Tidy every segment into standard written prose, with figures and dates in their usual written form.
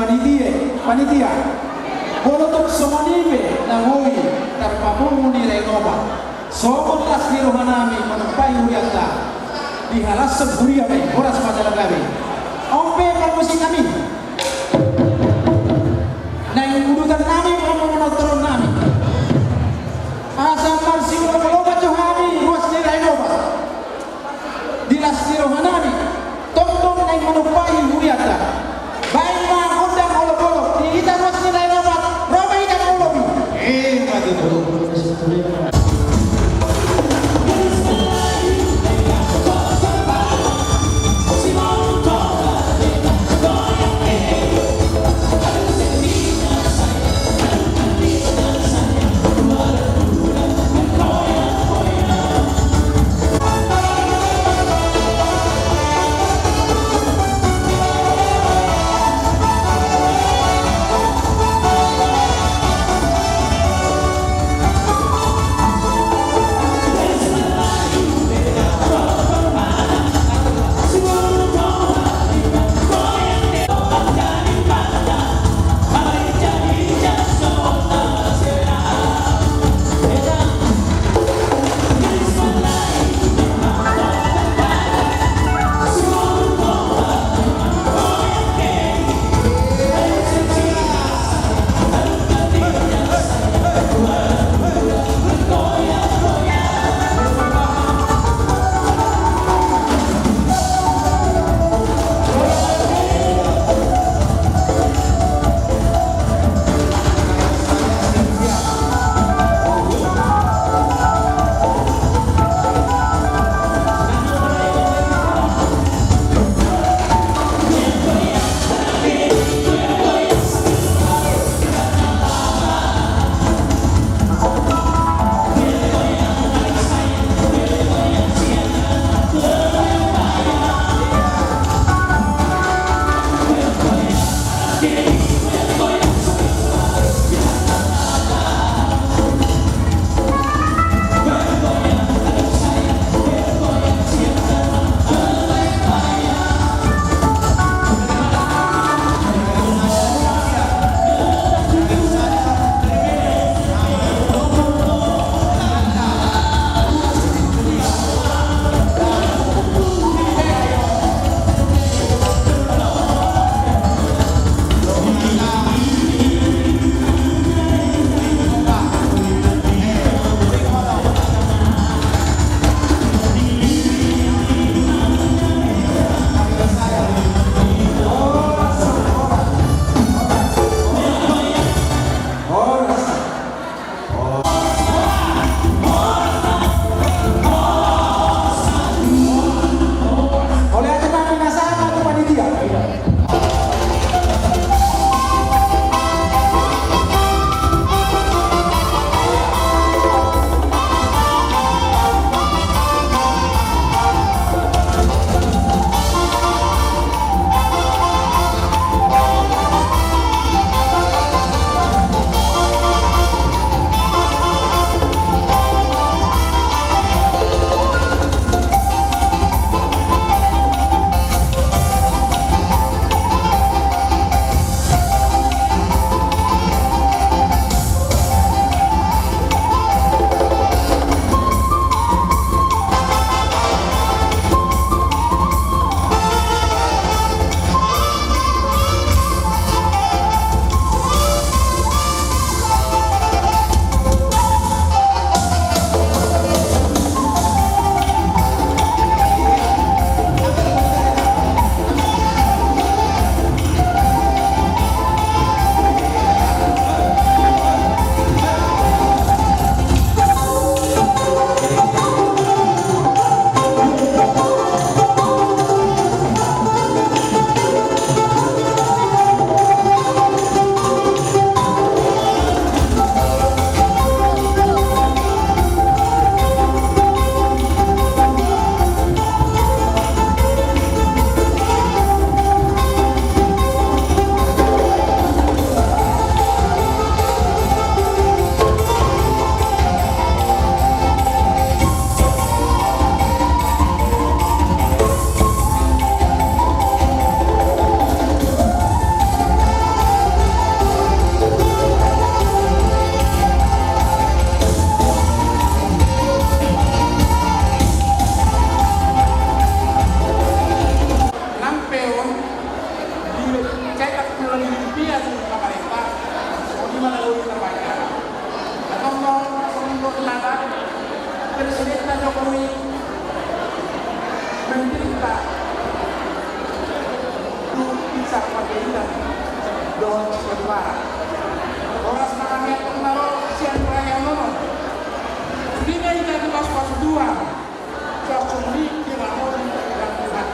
panitia bolotok somanibe na ngoi tarpamung ni renova somon las di rohanami menumpai huyata di halas seburia me horas pada lagawi ompe permusi kami na udutan nami menonton nami asam marsi loba johani ruas ni renova di las di rohanami tonton na menumpai huyata baik undang olok-olok di kita ruas ni renova roba ikan olobi bagi bulu-bulu sebetulnya Don kedua. Orang sekarang kemarin siang raya nono. Dina ini pas dua. Cocok di kiraon yang kuat.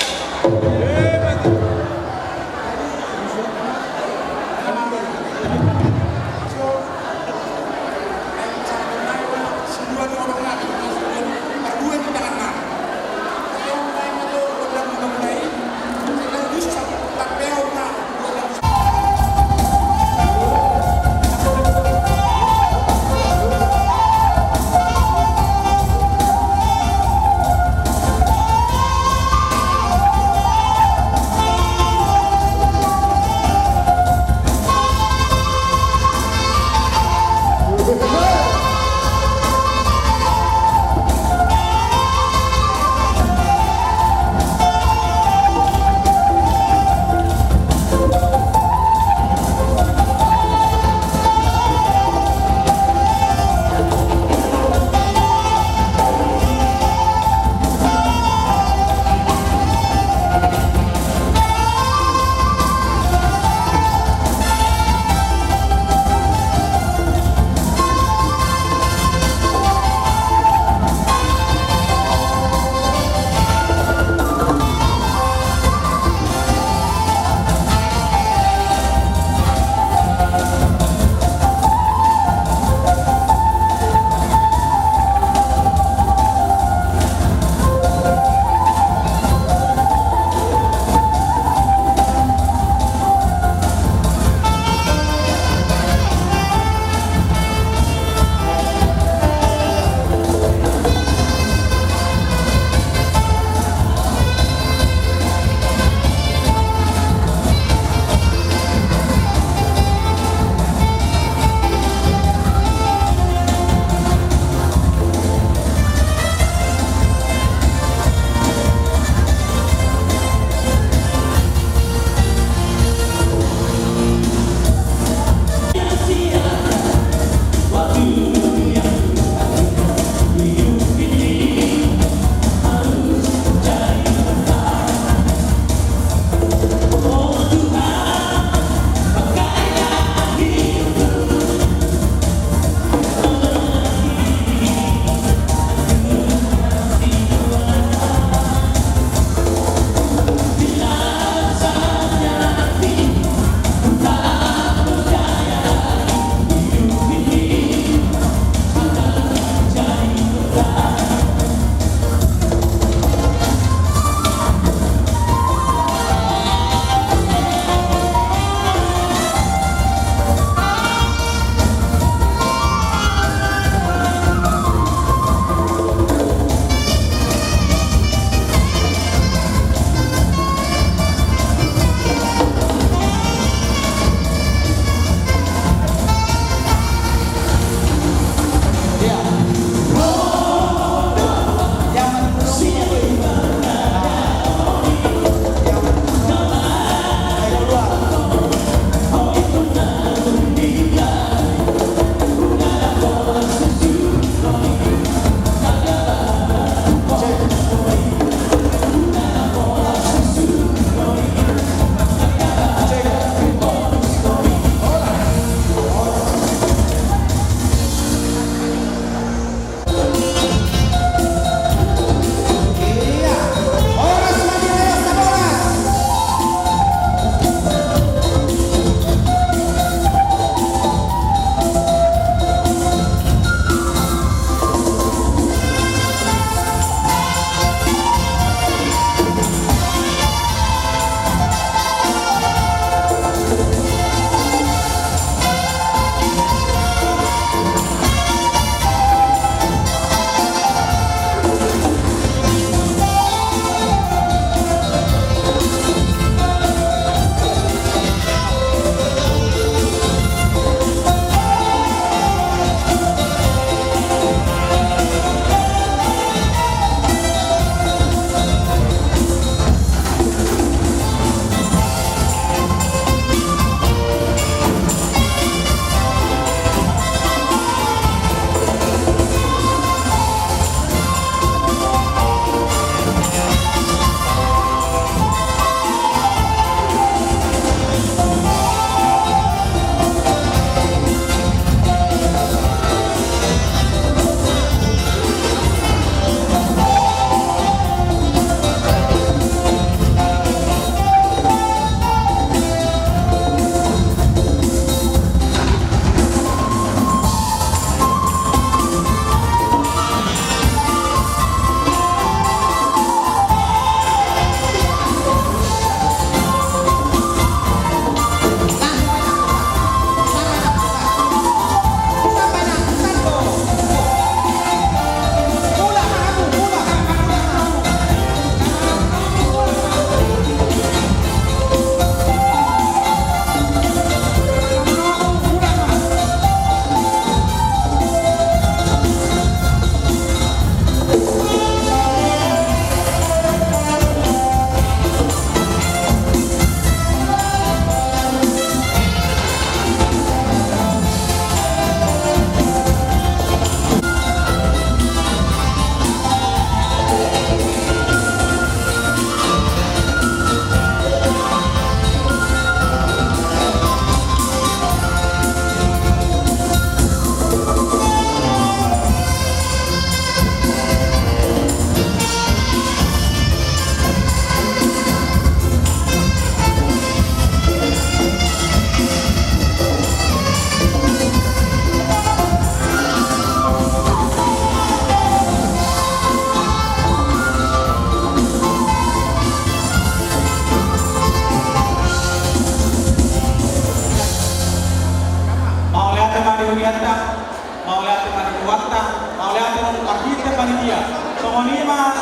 Songonima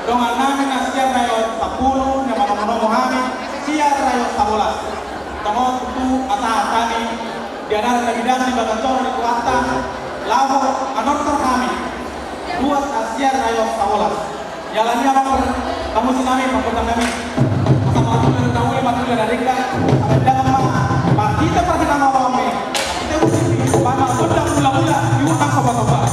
dongan nami na siar rayo 10 yang manomono kami siar rayo 11. Tongo tu ata-atani diadara na bidang di Bagator di Kuanta lavo anortor kami 2 siar rayo 11. Jalannya apa kamu sinami pangkutan kami sama tu dari matu dari kita dalam kita pasti nama kami kita usik mana sudah mula-mula diutang sobat-sobat.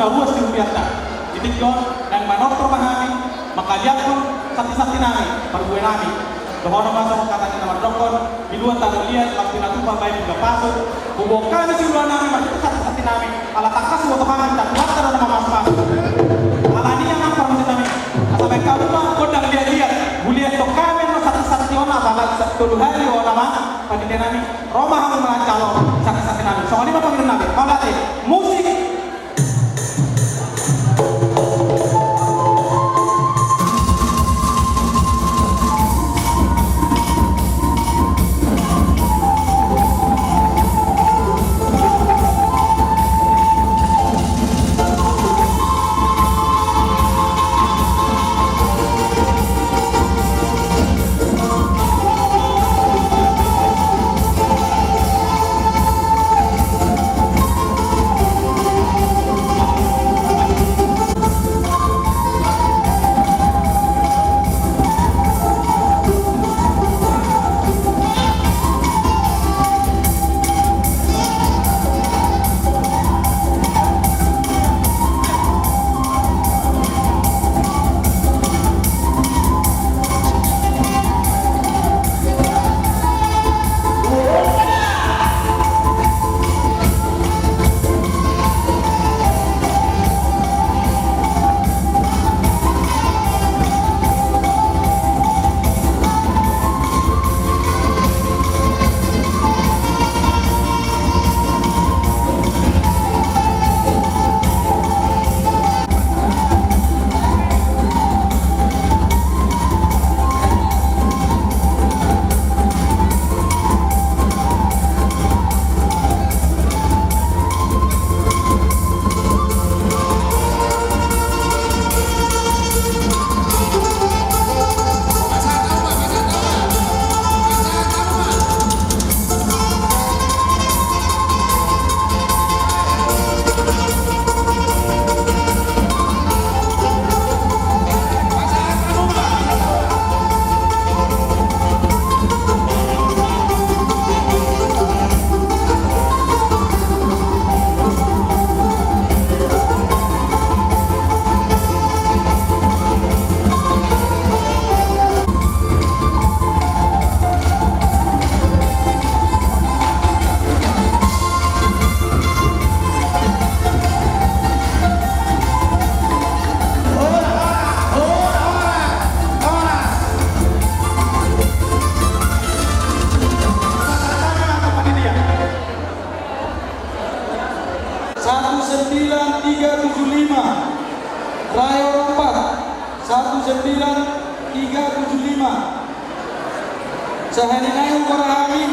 Ruas di Rupiata titik yon dan manor terpahami maka jakun sakti-sakti nami perbuai nami dohono masuk kata kita mardokon di luar taruh lihat waktu natu pakai juga pasuk bubukan si ulah nami masih sakti-sakti nami ala takas waktu kami tak kuat karena nama mas-mas ala ini yang apa mesti nami sampai kamu mah kodang lihat buliat to kami no sakti-sakti ona bagat tulu hari ona mah panitia nami Roma hamun melancar sakti-sakti nami soalnya apa panggil nami kau latih musik. Rayo 4 19375 sehari naik korahami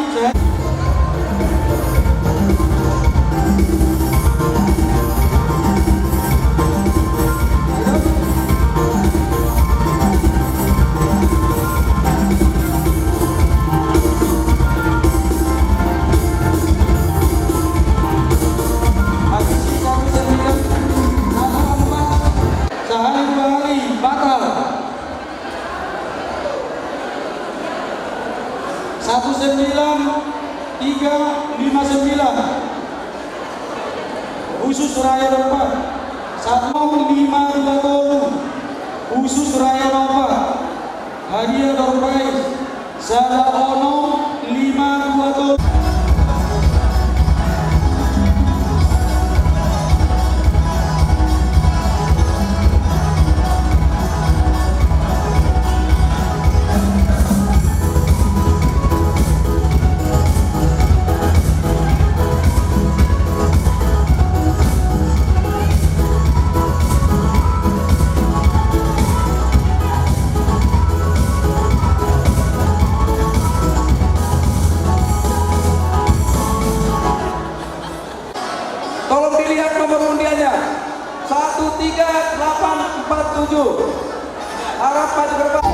satu 9359 khusus Raya Rempat 1520 khusus Raya Rempat hadiah door prize Sada Ono 527. 7. Harap maju ke depan.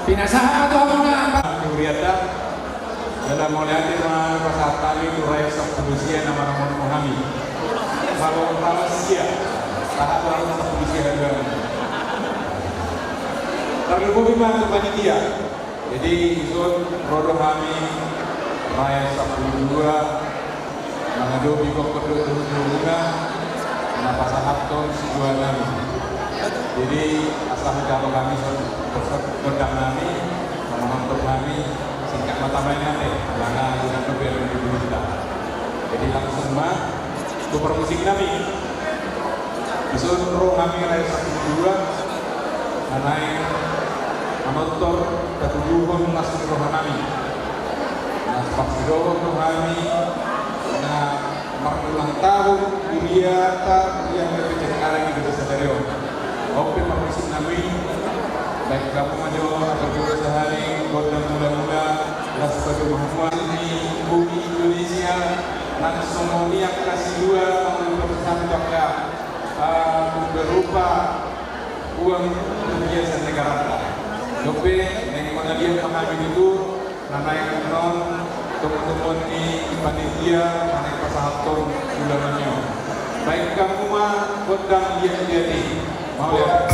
Pinasahan atau apa? Uriata dalam melihat pasal tali turai sabtusia nama Muhammad. Kalau Malaysia tahap orang sabtusia juga. Terlebih banyak panitia. Jadi isun rodo kami raya sabtu 2 mengadu bikok kedua kenapa sahab ton sejualan. Jadi asal kalau kami berdang kami menonton kami singkat mata mainnya karena sudah berbeda dengan kita. Jadi langsung mah super musik kami disuruh kami raya sabtu 2 karena menonton ketujuan masuk ke kami. Nah paksidoro kami nah ulang tahun Uriata yang berbicara arah gitu sadario. Oke permusik kami baik kamu maju atau juga sehari kota muda-muda Rasul Muhammad di bumi Indonesia langsung niat kasih 2 bersama juga berupa uang kebiasaan negara. Oke yang mana dia mengambil itu nama yang non teman-teman di panitia mana pasal ulangannya. Baik kamu mah kodam dia jadi mau ya.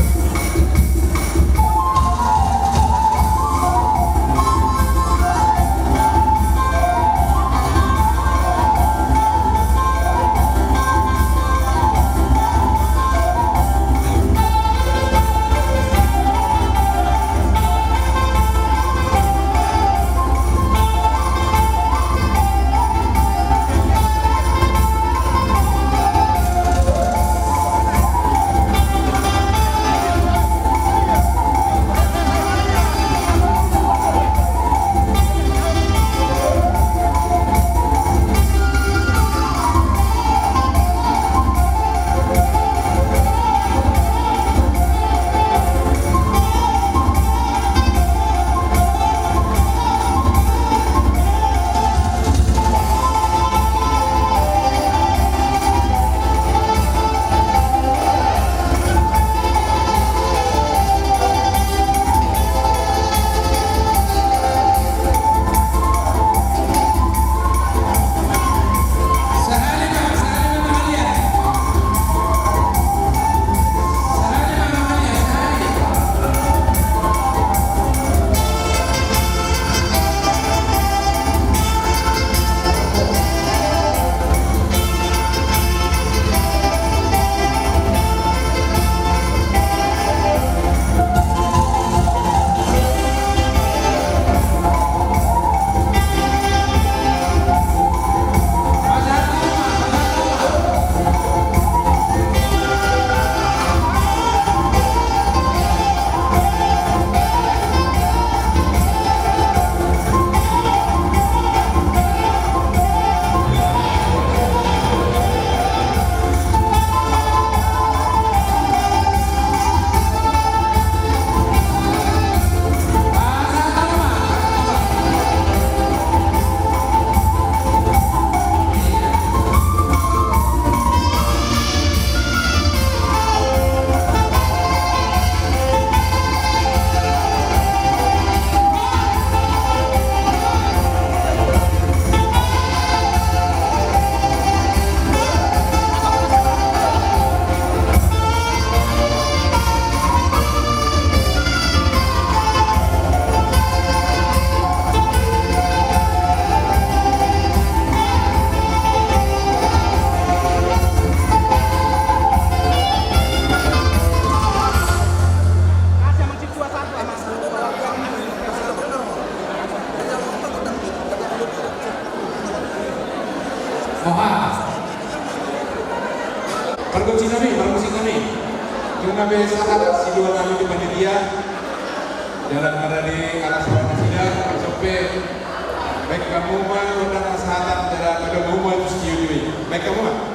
Oha. Pergusin kami. Yung nabi sahabat si dua kami di panitia jalan ada di arah sana sida sampai baik kamu mah udah kesehatan dalam pada umum itu sekian baik kamu mah